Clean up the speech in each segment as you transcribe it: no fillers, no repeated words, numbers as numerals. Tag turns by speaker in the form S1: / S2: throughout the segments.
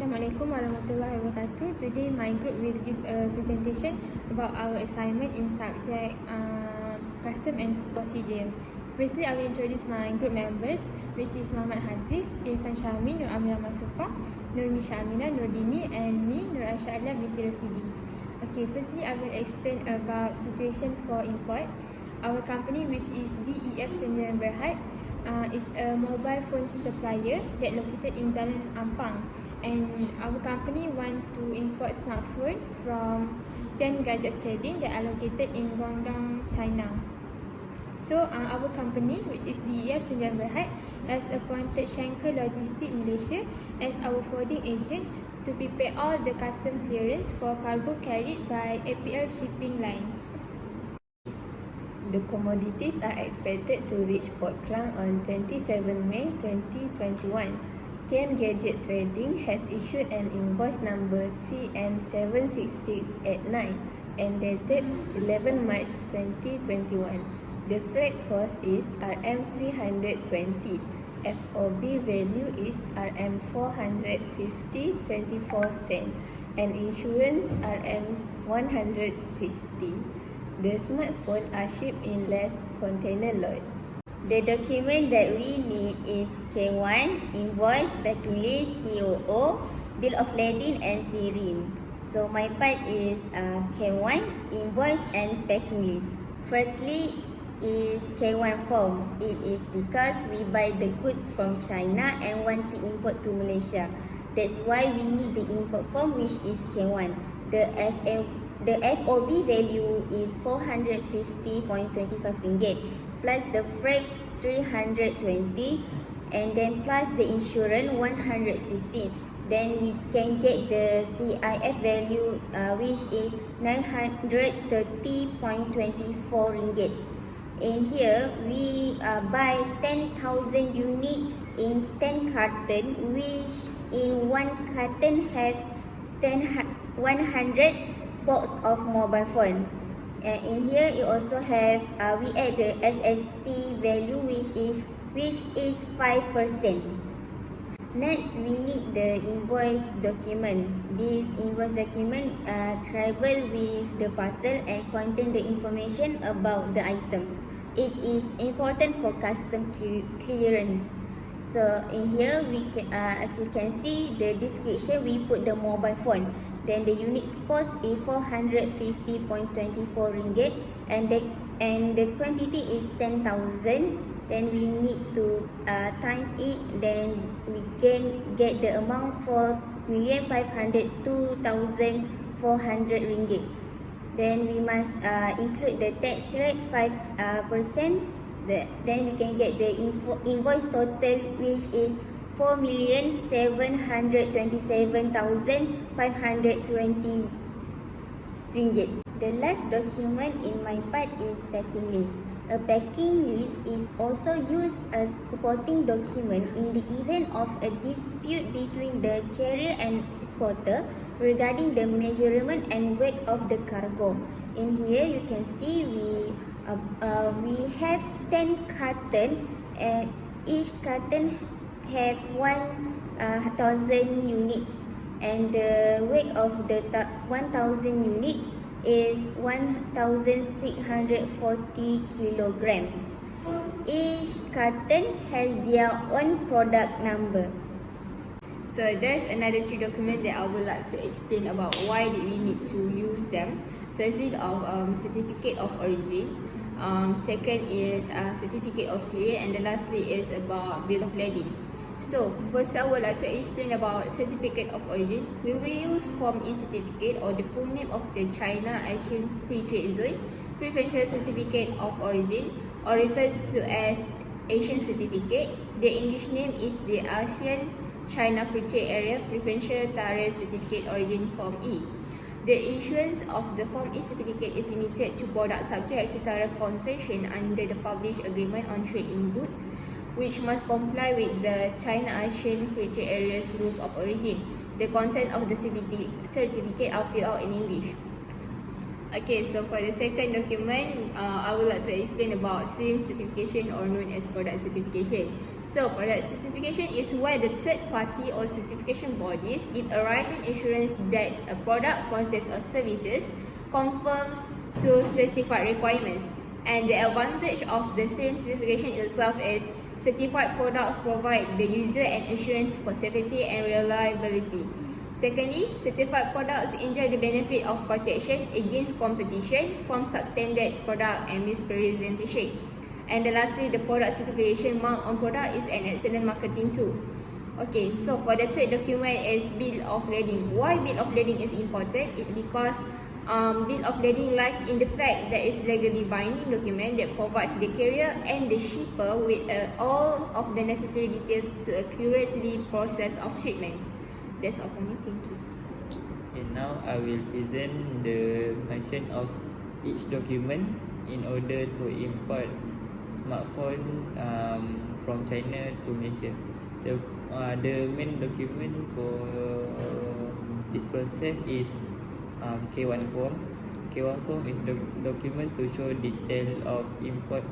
S1: Assalamualaikum warahmatullahi wabarakatuh. Today my group will give a presentation about our assignment in subject custom and procedure. Firstly, I will introduce my group members, which is Mohamad Hazif, Irfan, Syahmie, Nuramira, Marsufah, Normisha, Amira, Nurdini, and me, Nuraisya, Aalea, Binti, Rosidi. Okay, firstly I will explain about situation for import. Our company, which is DEF Sdn Bhd, is a mobile phone supplier that located in Jalan Ampang, and our company want to import smartphone from 10 Gadgets Trading that are located in Guangdong, China. So our company, which is DEF Sdn Bhd, has appointed Schenker Logistics Malaysia as our forwarding agent to prepare all the custom clearance for cargo carried by APL shipping lines.
S2: The commodities are expected to reach Port Klang on 27 May 2021. TM Gadget Trading has issued an invoice number CN76689 and dated 11 March 2021. The freight cost is RM320. FOB value is RM450.24 and insurance RM160. The smartphone are shipped in less container load. The document that we need is K1, invoice, packing list, COO, bill of lading and SIRIN. So my part is K1, invoice and packing list. Firstly is K1 form. It is because we buy the goods from China and want to import to Malaysia. That's why we need the import form, which is K1. The FOB value is RM450.25 plus the freight 320 and then plus the insurance 116. Then we can get the CIF value which is RM930.24. And here we buy 10,000 unit in 10 carton, which in one carton have 100 box of mobile phones. In here you also have we add the SST value which is 5%. Next we need the invoice document. This invoice document travel with the parcel and contain the information about the items. It is important for custom clearance. So in here we can, as you can see the description, we put the mobile phone. Then the unit cost is RM450.24 and the quantity is 10,000. Then we need to times it, then we can get the amount RM4,502,400. Then we must include the tax rate 5%. Then we can get the invoice total, which is RM4,727,520. The last document in my part is packing list. A packing list is also used as supporting document in the event of a dispute between the carrier and exporter regarding the measurement and weight of the cargo. In here you can see we have 10 carton and each carton have 1,000 units and the weight of the 1,000 unit is 1,640 kilograms. Each carton has their own product number.
S1: So there's another 3 documents that I would like to explain about why did we need to use them. Firstly, certificate of origin. Second is certificate of sale, and the lastly is about bill of lading. So first I would like to explain about certificate of origin. We will use Form E certificate, or the full name of the China Asian Free Trade Zone Preferential Certificate of Origin, or refers to as Asian Certificate. The English name is the ASEAN China Free Trade Area Preferential Tariff Certificate Origin Form E. The issuance of the Form E certificate is limited to products subject to tariff concession under the published agreement on trade in goods, which must comply with the China Asian Free Trade Area's rules of origin. The content of the certificate are filled out in English.
S3: Okay, so for the second document, I would like to explain about SIM certification, or known as product certification. So product certification is where the third party or certification bodies give a written assurance that a product, process or services conforms to specified requirements. And the advantage of the SIM certification itself is certified products provide the user an assurance for safety and reliability. Secondly, certified products enjoy the benefit of protection against competition from substandard product and misrepresentation. And lastly, the product certification mark on product is an excellent marketing tool. Okay, so for the third document is bill of lading. Why bill of lading is important? Because bill of lading lies in the fact that it's legally binding document that provides the carrier and the shipper with all of the necessary details to accurately process of shipment. That's all for me. Thank you.
S4: And now I will present the function of each document in order to import smartphone from China to Malaysia. The main document for this process is K1 form. K1 form is the document to show detail of import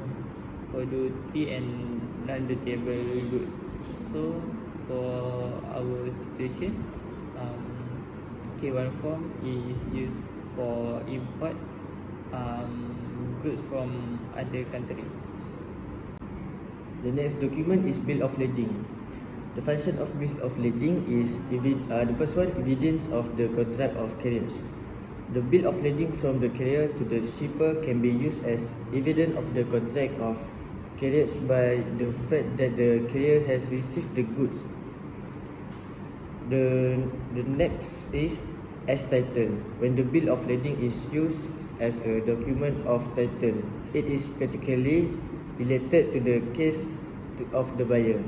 S4: for duty and non-dutiable goods. So for our situation, K1 form is used for import goods from other country.
S5: The next document is bill of lading. The function of bill of lading is the first one, evidence of the contract of carriers. The bill of lading from the carrier to the shipper can be used as evidence of the contract of carriers by the fact that the carrier has received the goods. The next is as title. When the bill of lading is used as a document of title, it is particularly related to the case of the buyer.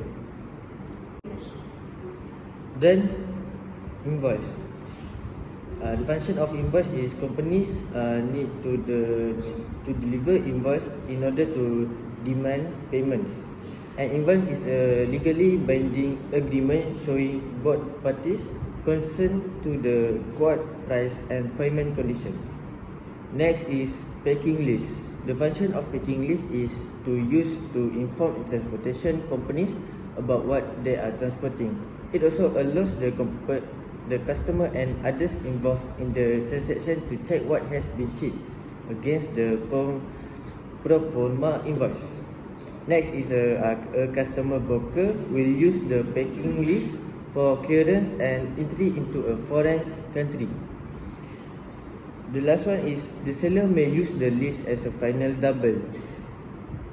S5: Then invoice. The function of invoice is companies need to deliver invoice in order to demand payments. An invoice is a legally binding agreement showing both parties concerned to the quote price and payment conditions. Next is packing list. The function of packing list is to use to inform transportation companies about what they are transporting. It also allows the customer and others involved in the transaction to check what has been shipped against the pro forma invoice. Next is a customer broker will use the packing list for clearance and entry into a foreign country. The last one is the seller may use the list as a final double.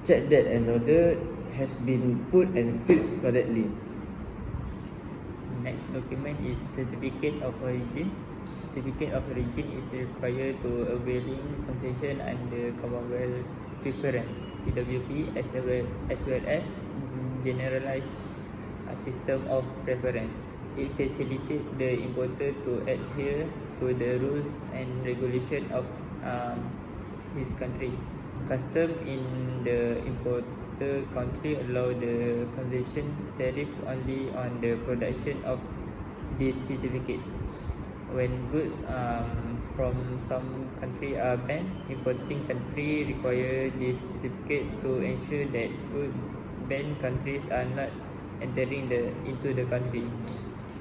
S5: Check that an order has been put and filled correctly.
S4: Next document is certificate of origin. Certificate of origin is required to availing concession under Commonwealth Preference (CWP) as well as generalized system of preference. It facilitates the importer to adhere to the rules and regulation of his country. Custom in the importer country allow the concession tariff only on the production of this certificate. When goods from some country are banned, importing country require this certificate to ensure that good banned countries are not entering into the country.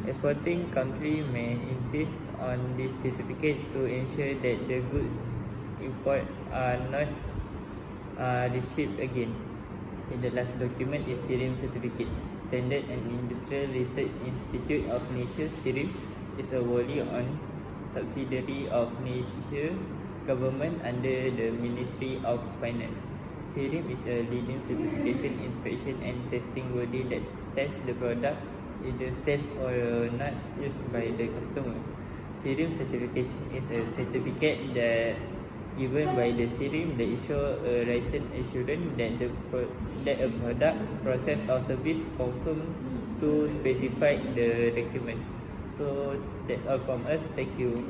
S4: Exporting country may insist on this certificate to ensure that the goods import are not reshipped again. The last document is SIRIM certificate. Standard and Industrial Research Institute of Malaysia (SIRIM) is a wholly owned subsidiary of Malaysia government under the Ministry of Finance. SIRIM is a leading certification, inspection and testing body that tests the product either safe or not used by the customer. SIRIM certification is a certificate that given by the SIRIM that issue a written assurance that a product, process or service conform to specified the document. So that's all from us. Thank you.